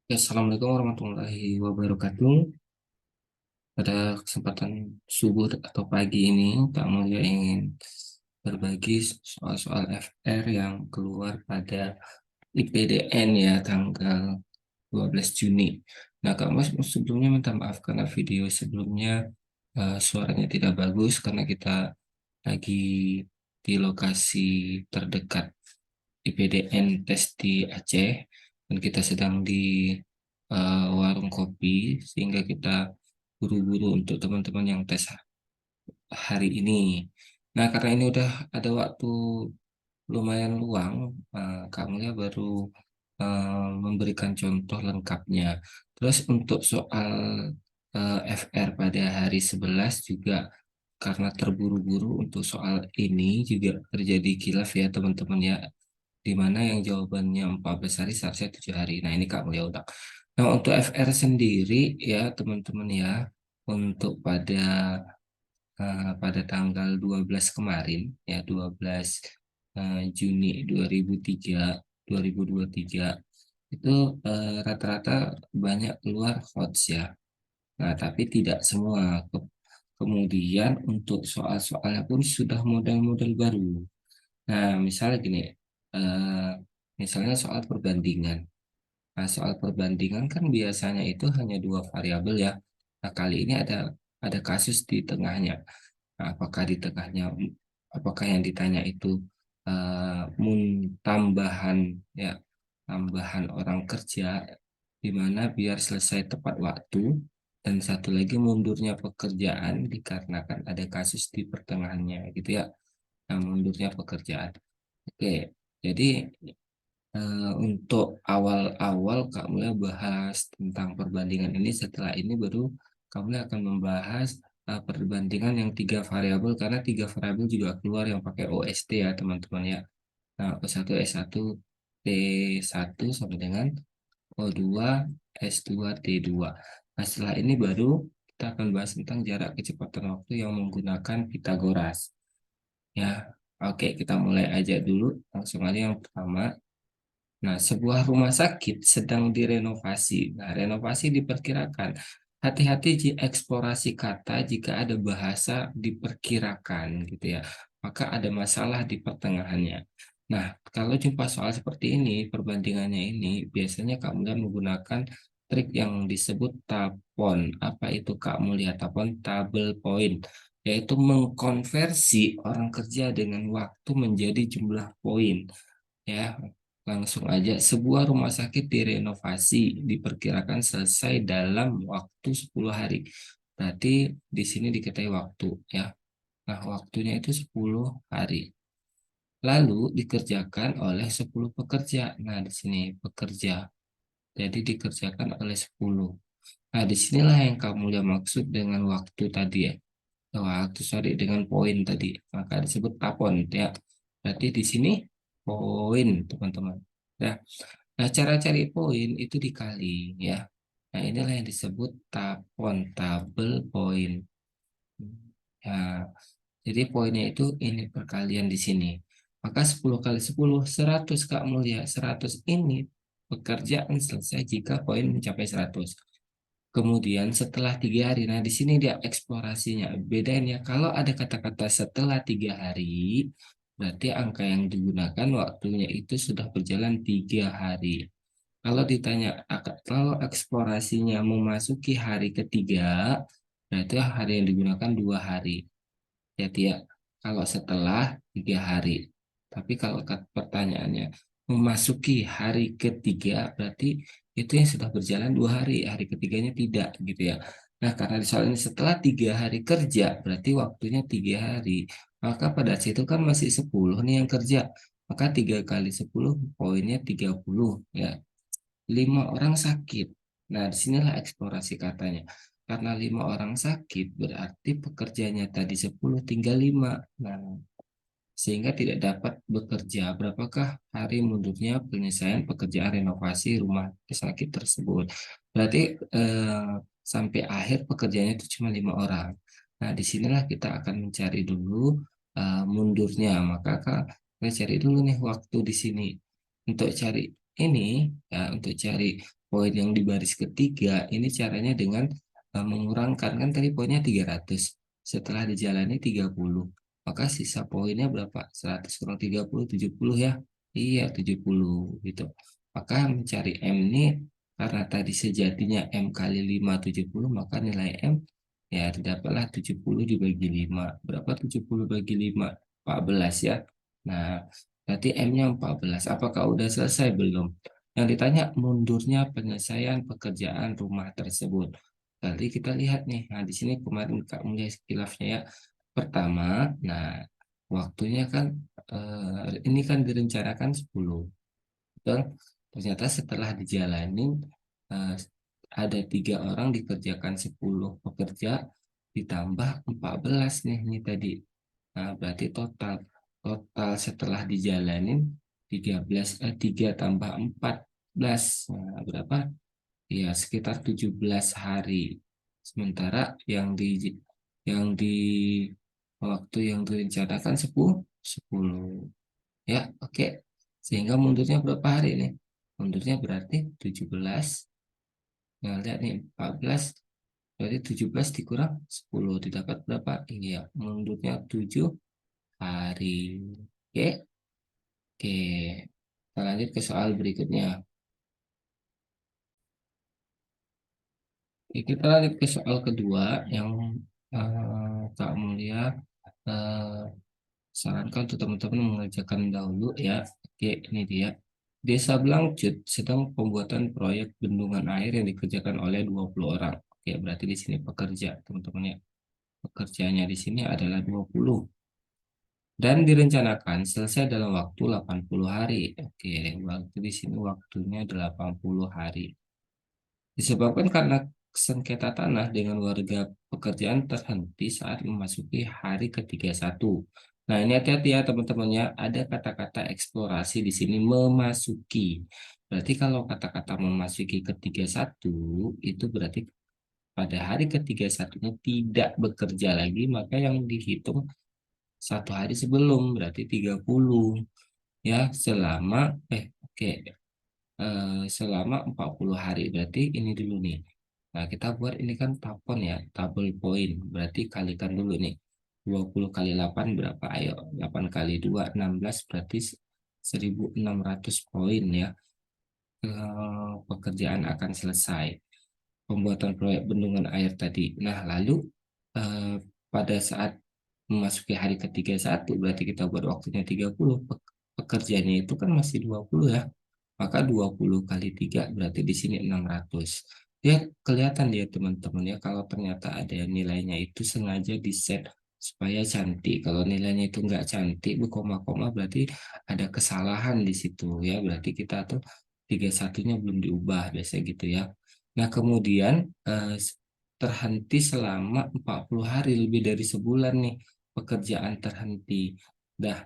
Ya, Assalamualaikum warahmatullahi wabarakatuh. Pada kesempatan subuh atau pagi ini, Kak Mulia ingin berbagi soal-soal FR yang keluar pada IPDN ya, tanggal 12 Juni. Nah, Kak Mas sebelumnya minta maaf karena video sebelumnya suaranya tidak bagus karena kita lagi di lokasi terdekat IPDN tes di Aceh dan kita sedang di warung kopi sehingga kita buru-buru untuk teman-teman yang tes hari ini. Nah, karena ini udah ada waktu lumayan luang, kami baru memberikan contoh lengkapnya. Terus untuk soal FR pada hari 11 juga karena terburu-buru untuk soal ini juga terjadi khilaf ya teman-teman ya, di mana yang jawabannya 14 hari seharusnya 7 hari. Nah, ini Kak Mulia ulang. Nah, untuk FR sendiri ya teman-teman ya, untuk pada tanggal 12 kemarin ya, 12 Juni 2023 itu rata-rata banyak keluar hoax ya. Nah, tapi tidak semua. Kemudian untuk soal-soalnya pun sudah model-model baru. Nah, misalnya gini, eh, misalnya soal perbandingan. Nah, soal perbandingan kan biasanya itu hanya dua variabel ya. Nah, kali ini ada kasus di tengahnya. Nah, apakah di tengahnya, apakah yang ditanya itu tambahan ya, tambahan orang kerja di mana biar selesai tepat waktu, dan satu lagi mundurnya pekerjaan dikarenakan ada kasus di pertengahannya gitu ya. Nah, mundurnya pekerjaan. Oke, jadi untuk awal-awal Kak Mulia bahas tentang perbandingan ini, setelah ini baru Kak Mulia akan membahas perbandingan yang tiga variabel, karena tiga variabel juga keluar yang pakai OST ya teman-teman ya. Nah, O1, S1, T1 sampai dengan O2, S2, T2. Nah, setelah ini baru kita akan bahas tentang jarak kecepatan waktu yang menggunakan Pitagoras. Ya, oke, kita mulai aja dulu. Langsung aja yang pertama. Nah, sebuah rumah sakit sedang direnovasi. Nah, renovasi diperkirakan. Hati-hati eksplorasi kata jika ada bahasa diperkirakan gitu ya. Maka ada masalah di pertengahannya. Nah, kalau jumpa soal seperti ini, perbandingannya ini biasanya Kak Mulia menggunakan trik yang disebut tapon. Apa itu Kak Mulia? Tapon tabel point, yaitu mengkonversi orang kerja dengan waktu menjadi jumlah poin. Ya, langsung aja. Sebuah rumah sakit direnovasi diperkirakan selesai dalam waktu 10 hari. Berarti di sini diketahui waktu ya. Nah, waktunya itu 10 hari. Lalu dikerjakan oleh 10 pekerja. Nah, di sini pekerja. Jadi dikerjakan oleh 10. Nah, disinilah yang kamu lihat maksud dengan waktu tadi ya. Waktu, sorry, dengan poin tadi. Maka disebut tapon ya. Berarti di sini poin, teman-teman. Ya. Nah, cara cari poin itu dikali ya. Nah, inilah yang disebut tapon, tabel poin. Ya, jadi poinnya itu ini perkalian di sini. Maka 10 kali 10, 100 Kak Mulia. 100 ini pekerjaan selesai jika poin mencapai 100. Kemudian setelah 3 hari, nah di sini dia eksplorasinya. Bedanya kalau ada kata-kata setelah 3 hari, berarti angka yang digunakan waktunya itu sudah berjalan 3 hari. Kalau ditanya, kalau eksplorasinya memasuki hari ketiga, berarti hari yang digunakan 2 hari. Jadi ya, kalau setelah 3 hari. Tapi kalau pertanyaannya memasuki hari ketiga, berarti itu yang sudah berjalan 2 hari. Hari ketiganya tidak gitu ya. Nah, karena di soal ini setelah 3 hari kerja, berarti waktunya 3 hari. Maka pada saat itu kan masih 10 nih yang kerja. Maka 3 kali 10 poinnya 30 ya. 5 orang sakit. Nah, disinilah eksplorasi katanya. Karena 5 orang sakit, berarti pekerjanya tadi 10 tinggal 5. Nah, sehingga tidak dapat bekerja. Berapakah hari mundurnya penyelesaian pekerjaan renovasi rumah sakit tersebut? Berarti sampai akhir pekerjaannya itu cuma 5 orang. Nah, disinilah kita akan mencari dulu mundurnya. Maka kita cari dulu nih waktu di sini. Untuk cari ini, ya, untuk cari poin yang di baris ketiga ini caranya dengan mengurangkan, kan tadi poinnya 300, setelah dijalani 30, maka sisa poinnya berapa? 100 kurang 30, 70 ya. Iya, 70 gitu. Maka mencari M ini, karena tadi sejatinya M kali 5 70, maka nilai M ya didapatlah 70 dibagi 5. Berapa 70 bagi 5? 14 ya. Nah, berarti M-nya 14. Apakah udah selesai belum? Yang ditanya mundurnya penyelesaian pekerjaan rumah tersebut. Nanti kita lihat nih. Nah, di sini kemarin Kak Mulia khilafnya ya. Pertama, nah waktunya kan ini kan direncanakan 10. Betul? Ternyata setelah dijalanin eh, ada 3 orang dikerjakan 10 pekerja ditambah 14 nih ini tadi. Nah, berarti total total setelah dijalanin 3 tambah 14. Nah, berapa? Ya, sekitar 17 hari. Sementara yang di waktu yang direncanakan 10. Ya, oke. Sehingga mundurnya berapa hari nih? Mundurnya berarti 17. Nah, lihat nih 14. Berarti 17 dikurang 10 didapat berapa? Iya, mundurnya 7 hari. Oke, oke. Kita lanjut ke soal berikutnya. Oke, kita lanjut ke soal kedua yang Kak Mulia eh, sarankan untuk teman-teman mengerjakan dahulu ya. Oke, ini dia. Desa Blangcut sedang pembuatan proyek bendungan air yang dikerjakan oleh 20 orang. Oke, berarti di sini pekerja, teman-teman ya. Pekerjanya di sini adalah 20 dan direncanakan selesai dalam waktu 80 hari. Oke, waktu di sini waktunya 80 hari. Disebabkan karena sengketa tanah dengan warga, pekerjaan terhenti saat memasuki hari ke-31. Nah, ini hati-hati ya teman-teman ya. Ada kata-kata eksplorasi di sini memasuki. Berarti kalau kata-kata memasuki ke-31 itu berarti pada hari ke-31-nya tidak bekerja lagi, maka yang dihitung 1 hari sebelum berarti 30 ya selama 40 hari. Berarti ini dulu nih. Nah, kita buat ini kan tapon ya, tabel poin. Berarti kalikan dulu nih. 20 kali 8 berapa? Ayo, 8 kali 2 16 berarti 1.600 poin ya. Pekerjaan akan selesai. Pembuatan proyek bendungan air tadi. Nah, lalu eh, pada saat memasuki hari ke-31 berarti kita buat waktunya 30. Pekerjaannya itu kan masih 20 ya. Maka 20 kali 3 berarti di sini 600. Ya, kelihatan dia teman-teman ya kalau ternyata ada nilainya itu sengaja di set supaya cantik. Kalau nilainya itu nggak cantik, berkoma-koma berarti ada kesalahan di situ ya. Berarti kita tuh 31-nya belum diubah biasa gitu ya. Nah, kemudian terhenti selama 40 hari lebih dari sebulan nih pekerjaan terhenti. Dah,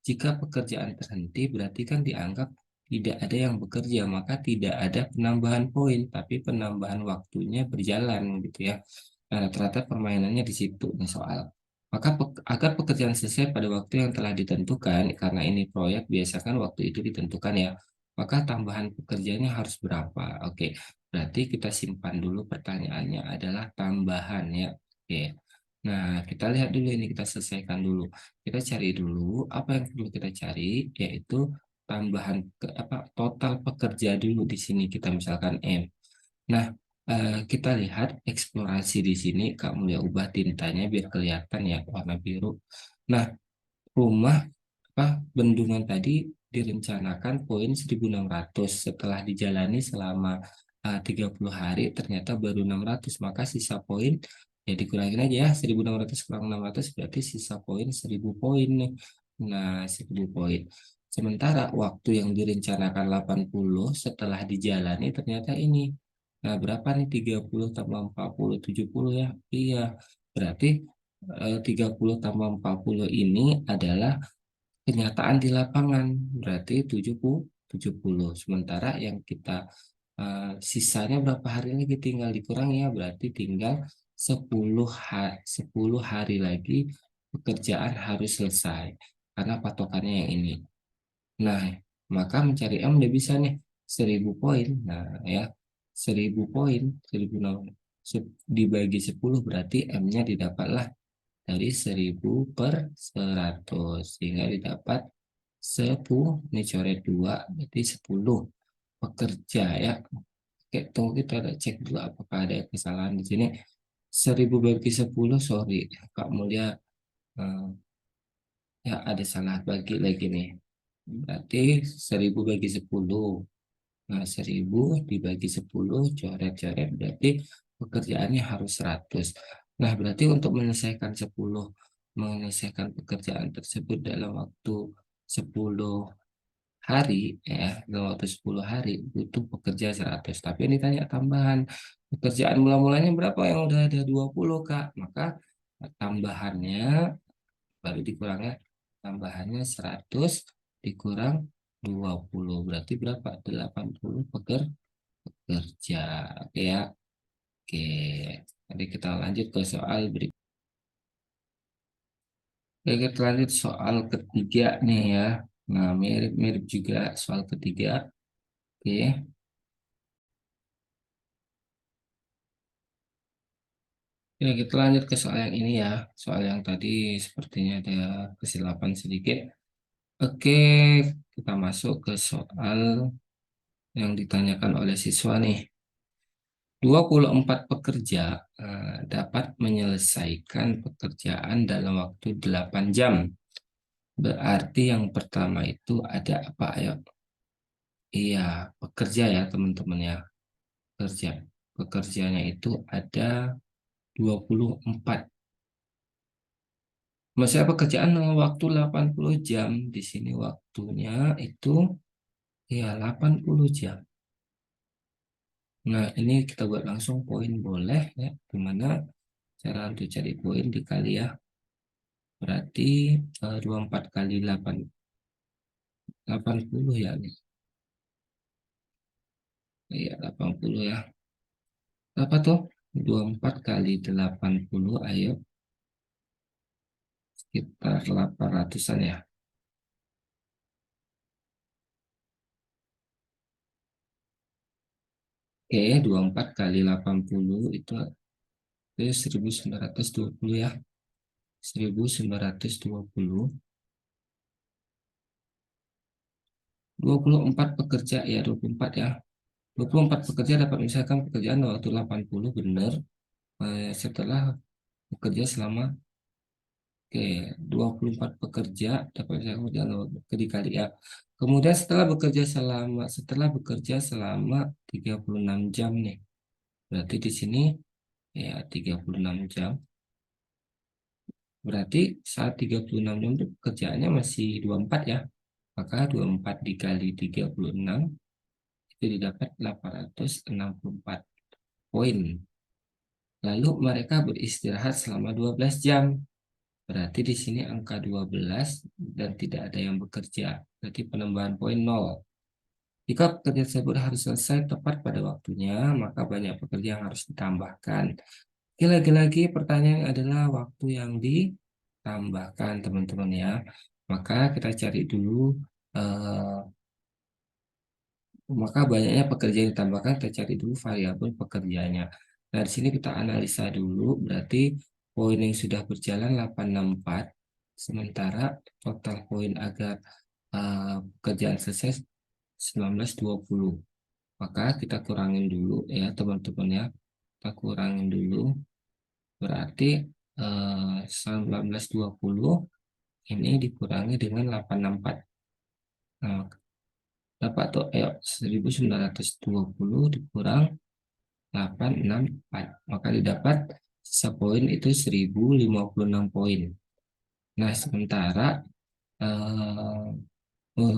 jika pekerjaan terhenti berarti kan dianggap tidak ada yang bekerja, maka tidak ada penambahan poin, tapi penambahan waktunya berjalan gitu ya. Nah, ternyata permainannya di situ nih soal. Maka agar pekerjaan selesai pada waktu yang telah ditentukan, karena ini proyek biasakan waktu itu ditentukan ya, maka tambahan pekerjaannya harus berapa? Oke, berarti kita simpan dulu pertanyaannya adalah tambahan ya. Oke. Nah, kita lihat dulu ini, kita selesaikan dulu. Kita cari dulu apa yang perlu kita cari, yaitu tambahan total pekerja dulu di sini kita misalkan M. Nah, kita lihat eksplorasi di sini. Kamu ya ubah tintanya biar kelihatan ya warna biru. Nah, rumah bendungan tadi direncanakan poin 1.600, setelah dijalani selama 30 hari ternyata baru 600, maka sisa poin ya dikurangin aja ya, 1.600 kurang 600 berarti sisa poin 1.000 poin nih. Nah, 1.000 poin. Sementara waktu yang direncanakan 80 setelah dijalani ternyata ini. Nah, berapa nih 30 tambah 40 70 ya? Iya. Berarti 30 tambah 40 ini adalah kenyataan di lapangan, berarti 70. Sementara yang kita sisanya berapa hari lagi tinggal dikurangi ya, berarti tinggal 10 hari lagi pekerjaan harus selesai karena patokannya yang ini. Nah, maka mencari M udah bisa nih 1.000 poin. Nah, ya. 1000 poin, 1000 dibagi 10 berarti M-nya didapatlah dari 1000/100 sehingga didapat 10. Ini coret 2 berarti 10 pekerja ya. Oke, tunggu kita cek dulu apakah ada kesalahan di sini. 1000 bagi 10, sorry Kak Mulia, eh, ya ada salah bagi lagi nih. Berarti 1000 bagi 10. Nah, 1000 dibagi 10 coret-coret berarti pekerjaannya harus 100. Nah, berarti untuk menyelesaikan pekerjaan tersebut dalam waktu 10 hari, ya, dalam waktu 10 hari butuh pekerja 100. Tapi ini tanya tambahan. Pekerjaan mula-mulanya berapa? Yang udah ada 20, Kak. Maka tambahannya baru dikurangnya, tambahannya 100 dikurang 20 berarti berapa? 80 pekerja. Oke ya. Oke. Nanti kita lanjut ke soal berikutnya. Oke, kita lanjut soal ketiga nih ya. Nah, mirip-mirip juga soal ketiga. Oke. Ya, kita lanjut ke soal yang ini ya. Soal yang tadi sepertinya ada kesilapan sedikit. Oke, kita masuk ke soal yang ditanyakan oleh siswa nih. 24 pekerja dapat menyelesaikan pekerjaan dalam waktu 8 jam. Berarti yang pertama itu ada apa? Ayo. Iya, pekerja ya teman-teman ya. Pekerja. Pekerjanya itu ada 24. Masa pekerjaan dengan waktu 80 jam. Di sini waktunya itu ya 80 jam. Nah, ini kita buat langsung poin boleh ya. Gimana cara untuk cari poin dikali ya. Berarti 24 kali 8, 80 ya. Iya, 80 ya. Apa tuh? 24 kali 80, ayo. Sekitar 800-an ya. Oke, 24 kali 80 itu 1920 ya. 1920. 24 pekerja ya, 24 ya. 24 pekerja dapat menyelesaikan pekerjaan dalam waktu 80 benar. Setelah bekerja selama, oke, 24 pekerja dapat menyelesaikan pekerjaan dalam waktu dikali ya. Kemudian setelah bekerja selama 36 jam nih. Berarti di sini ya 36 jam. Berarti saat 36 jam itu pekerjaannya masih 24 ya. Maka 24 dikali 36 itu didapat 864 poin. Lalu mereka beristirahat selama 12 jam. Berarti di sini angka 12 dan tidak ada yang bekerja. Berarti penambahan poin 0. Jika pekerja tersebut harus selesai tepat pada waktunya, maka banyak pekerja yang harus ditambahkan. Lagi-lagi pertanyaan adalah waktu yang ditambahkan, teman-teman ya. Maka kita cari dulu, eh, maka banyaknya pekerja yang ditambahkan, kita cari dulu variabel pekerjanya. Nah, di sini kita analisa dulu, berarti poin yang sudah berjalan 864, sementara total poin agar pekerjaan selesai 1920. Maka kita kurangin dulu ya teman-teman ya. Kita kurangin dulu, berarti 1920 ini dikurangi dengan 864. Nah, dapat tuh, ayo 1920 dikurang 864. Maka didapat sisa poin itu 1056 poin. Nah, sementara eh,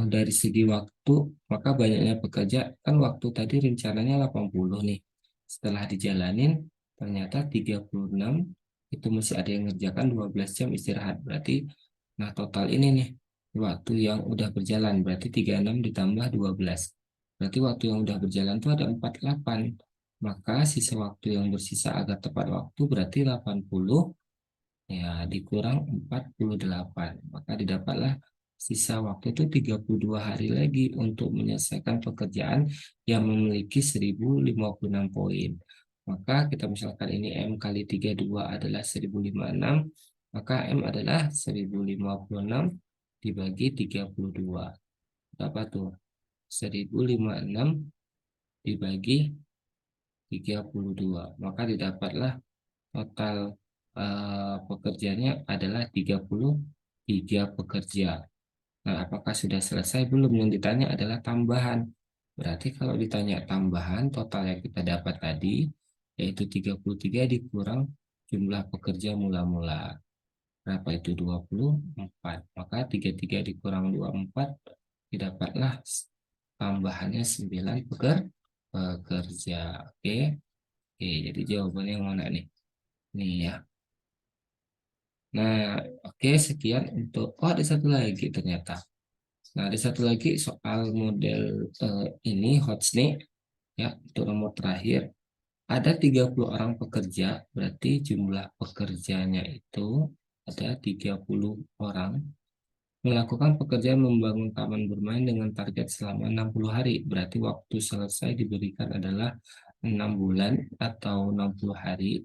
dari segi waktu, maka banyaknya pekerja, kan waktu tadi rencananya 80 nih. Setelah dijalanin, ternyata 36, itu masih ada yang ngerjakan 12 jam istirahat. Berarti, nah total ini nih, waktu yang udah berjalan, berarti 36 ditambah 12. Berarti waktu yang udah berjalan itu ada 48. Maka sisa waktu yang bersisa agar tepat waktu berarti 80 ya dikurang 48. Maka didapatlah sisa waktu itu 32 hari lagi untuk menyelesaikan pekerjaan yang memiliki 1056 poin. Maka kita misalkan ini M kali 32 adalah 1056, maka M adalah 1056 dibagi 32. Berapa tuh? 1056 dibagi 32. Maka didapatlah total pekerjaannya adalah 33 pekerja. Nah, apakah sudah selesai? Belum. Yang ditanya adalah tambahan. Berarti kalau ditanya tambahan, total yang kita dapat tadi, yaitu 33 dikurang jumlah pekerja mula-mula. Berapa itu? 24. Maka 33 dikurang 24, didapatlah tambahannya 9 pekerja. Oke. Oke, jadi jawabannya yang mana nih? Nih ya. Nah, oke, sekian untuk, oh ada satu lagi ternyata. Nah, ada satu lagi soal model ini hot snake ya, untuk nomor terakhir. Ada 30 orang pekerja, berarti jumlah pekerjanya itu ada 30 orang. Melakukan pekerjaan membangun taman bermain dengan target selama 60 hari. Berarti waktu selesai diberikan adalah 6 bulan atau 60 hari.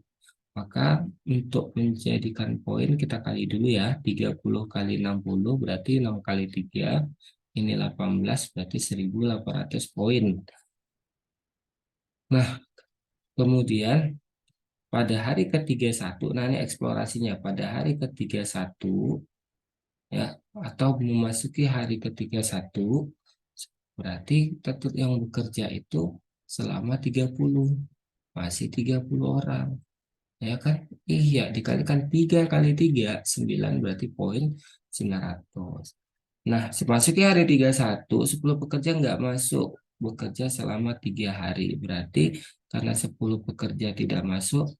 Maka untuk menjadikan poin kita kali dulu ya, 30 kali 60 berarti 6 kali 3, ini 18 berarti 1800 poin. Nah, kemudian pada hari ke-31, nah ini eksplorasinya, pada hari ke-31 ya, atau memasuki hari ke-31, berarti tetap yang bekerja itu selama 30, masih 30 orang. Ya kan? Iya, dikalikan 3 kali 3 9 berarti poin 900. Nah, memasuki hari 31, 10 pekerja nggak masuk bekerja selama 3 hari. Berarti karena 10 pekerja tidak masuk,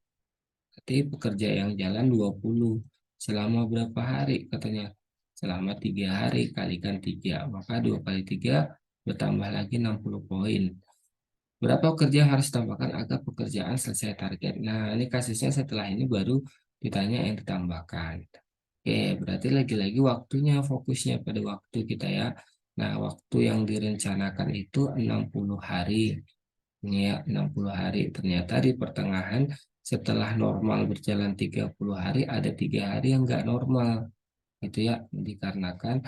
berarti pekerja yang jalan 20. Selama berapa hari katanya? Selama 3 hari kalikan 3. Maka 2 kali 3 bertambah lagi 60 poin. Berapa kerja yang harus ditambahkan agar pekerjaan selesai target? Nah, ini kasusnya setelah ini baru ditanya yang ditambahkan. Oke, berarti lagi-lagi waktunya, fokusnya pada waktu kita ya. Nah, waktu yang direncanakan itu 60 hari. Ini ya, 60 hari. Ternyata di pertengahan setelah normal berjalan 30 hari, ada 3 hari yang nggak normal. Itu ya, dikarenakan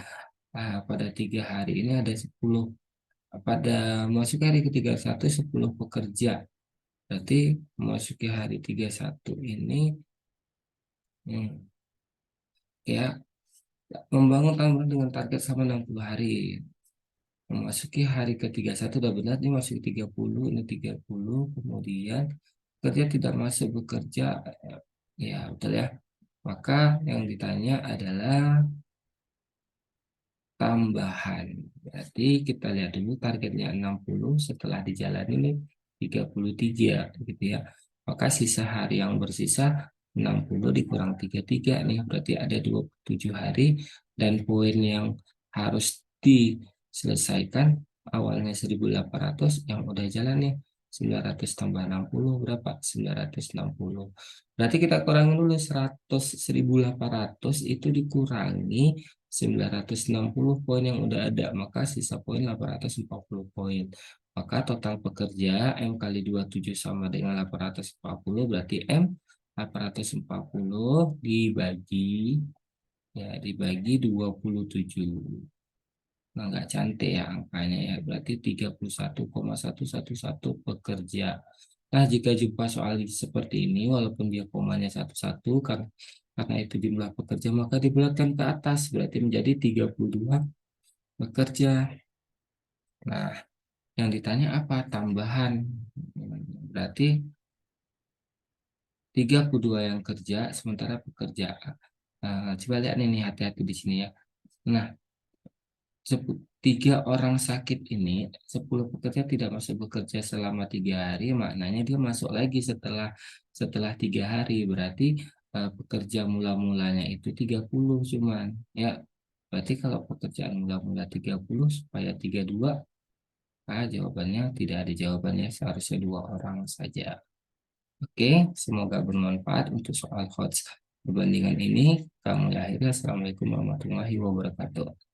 pada 3 hari ini ada 10. Pada memasuki hari ke-31 10 pekerja. Berarti memasuki hari 31 ini hmm, ya membangun tambang dengan target sama 60 hari. Memasuki hari ke-31 udah benar nih, masuk 30, ini 30, kemudian kerja tidak masuk bekerja, ya betul ya. Maka yang ditanya adalah tambahan. Berarti kita lihat dulu targetnya 60, setelah dijalani ini 33 gitu ya. Maka sisa hari yang bersisa 60 dikurang 33 nih, berarti ada 27 hari, dan poin yang harus diselesaikan awalnya 1800, yang udah jalan nih 900 tambah 60 berapa? 960. Berarti kita kurangi dulu 100, 1800 itu dikurangi 960 poin yang udah ada, maka sisa poin 840 poin. Maka total pekerja M kali 27 sama dengan 840, berarti M 840 dibagi 27. Nah, nggak cantik ya angkanya ya, berarti 31,111 pekerja. Nah, jika jumpa soal seperti ini, walaupun dia komanya satu-satu, karena itu jumlah pekerja, maka dibulatkan ke atas, berarti menjadi 32 pekerja. Nah, yang ditanya apa? Tambahan. Berarti 32 yang kerja, sementara pekerja. Coba lihat nih, hati-hati di sini ya. Nah, 3 orang sakit ini, 10 pekerja tidak masuk bekerja selama 3 hari, maknanya dia masuk lagi setelah 3 hari. Berarti pekerja mula-mulanya itu 30 cuman. Ya, berarti kalau pekerjaan mula-mula 30 supaya 32, jawabannya tidak ada jawabannya, seharusnya 2 orang saja. Oke, semoga bermanfaat untuk soal HOTS perbandingan ini. Kami akhirnya, Assalamualaikum warahmatullahi wabarakatuh.